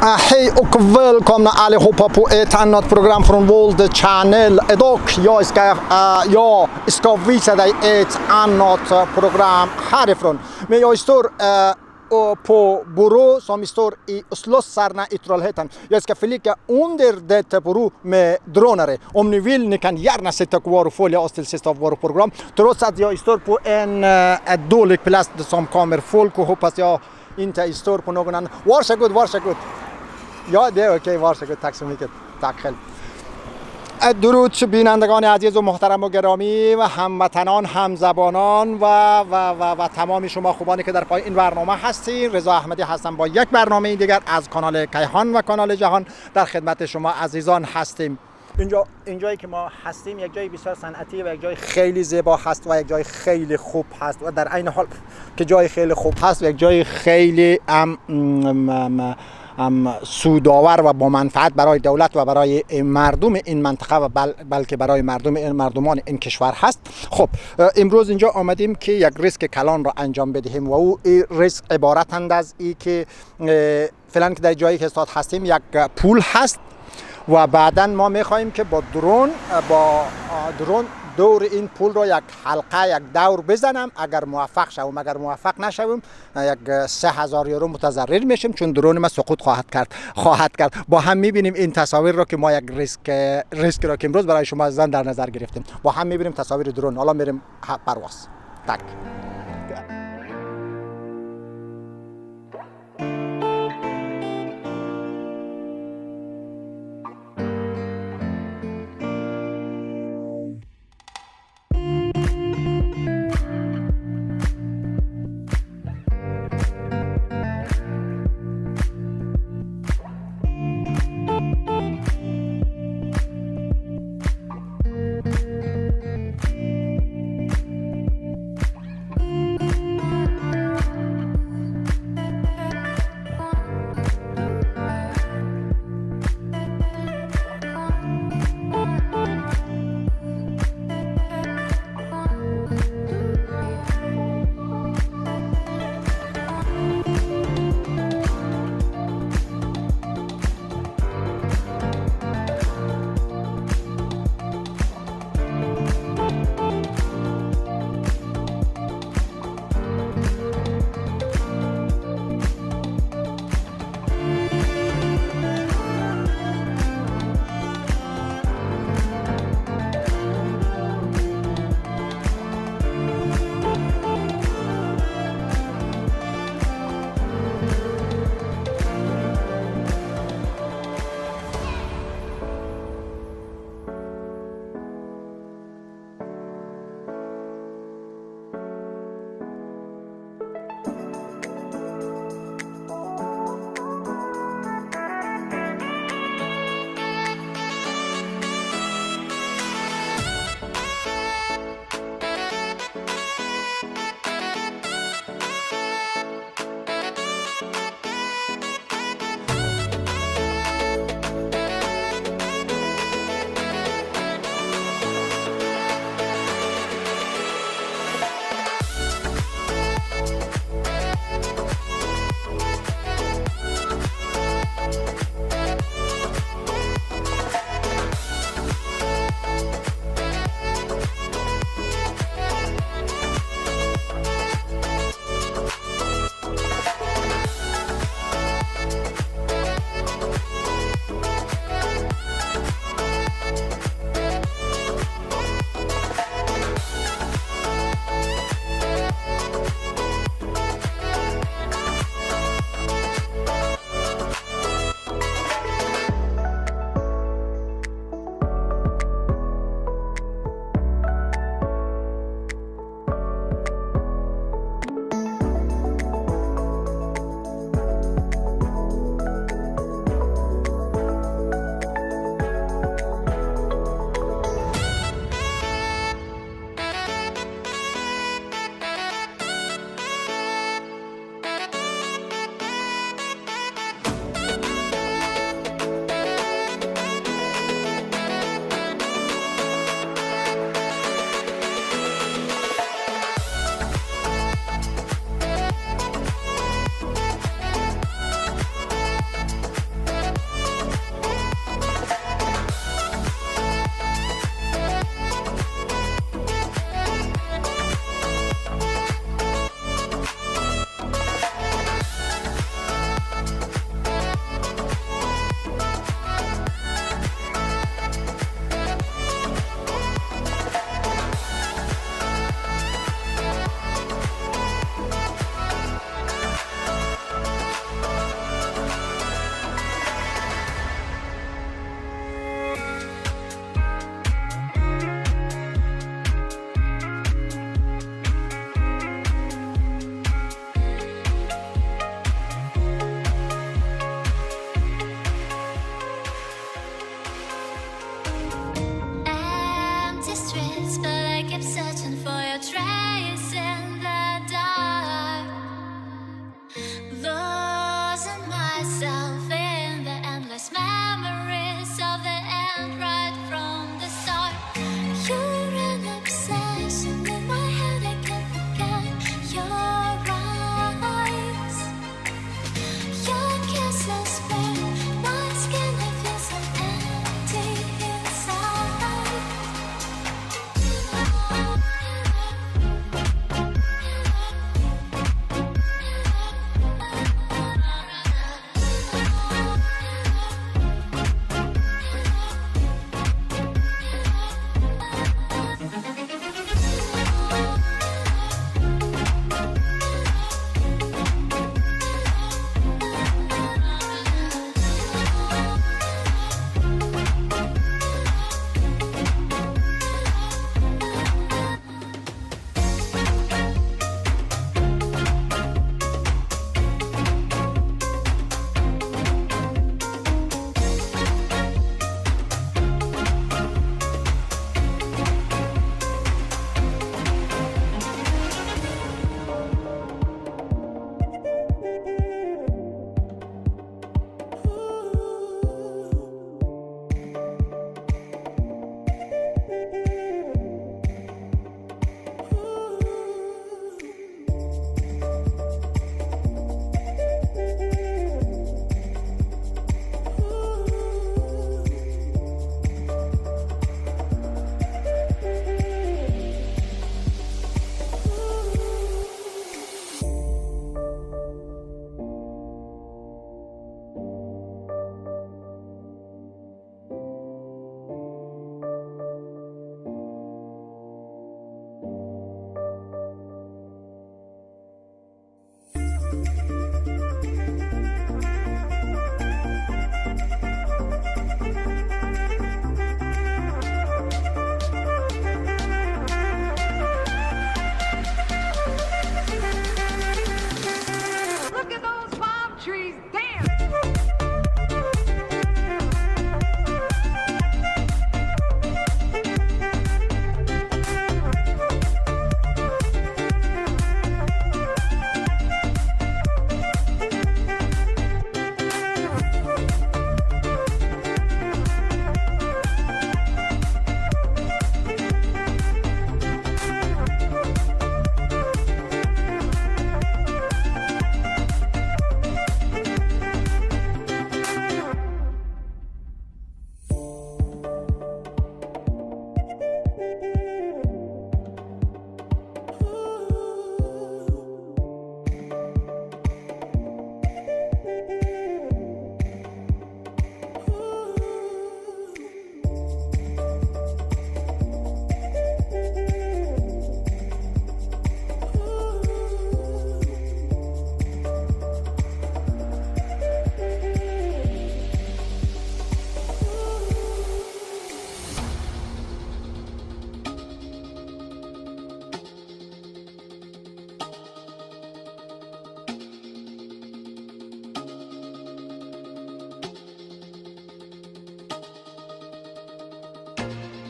Hej och välkomna allihopa på ett annat program från World Channel. Idag jag ska visa dig ett annat program härifrån. Men jag står på bro som står i Slussarna i Trollhättan. Jag ska flyga under detta bro med drönare. Om ni vill, ni kan gärna sitta kvar och följa oss till sista av vårt program. Trots att jag står på en dålig plats som kommer folk, och hoppas jag inte står på någon annan. Varsågod. Ja, det är okej. Varsågod. Tack så mycket. Tack själv. درود بینندگان عزیز و محترم و گرامی و هموطنان، همزبانان و تمام شما خوبانی که در پای این برنامه هستین. رضا احمدی هستم با یک برنامه دیگر از کانال کیهان و کانال جهان در خدمت شما عزیزان هستیم. اینجایی که ما هستیم یک جای بسیار صنعتی و یک جای خیلی زیبا هست و یک جای خیلی خوب هست، و در عین حال که جای خیلی خوب هست و یک جای خیلی سودآور و با منفعت برای دولت و برای مردم این منطقه و بلکه برای مردمان این کشور هست. خب امروز اینجا آمدیم که یک ریسک کلان را انجام بدهیم و او ریسک عبارتند از این که فعلا که در جایی که استاد هستیم یک پول هست و بعدا ما میخواهیم که با درون دور این پول رو یک حلقه یک دور بزنم. اگر موفق شوم، اگر موفق نشوم یک 3000 یورو متضرر میشیم، چون درون ما سقوط خواهد کرد. با هم میبینیم این تصاویر رو که ما یک ریسک رو که امروز برای شما عزیزان در نظر گرفتیم. با هم میبینیم تصاویر درون. حالا میریم پرواز. تک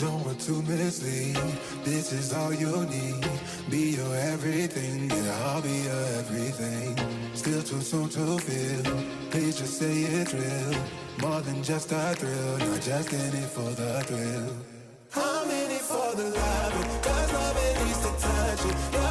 Don't want to mislead. This is all you need. Be your everything, yeah, I'll be your everything. Still too soon to feel. Please just say it's real. More than just a thrill, not just in it for the thrill. I'm in it for the love, 'cause love it needs to touch it.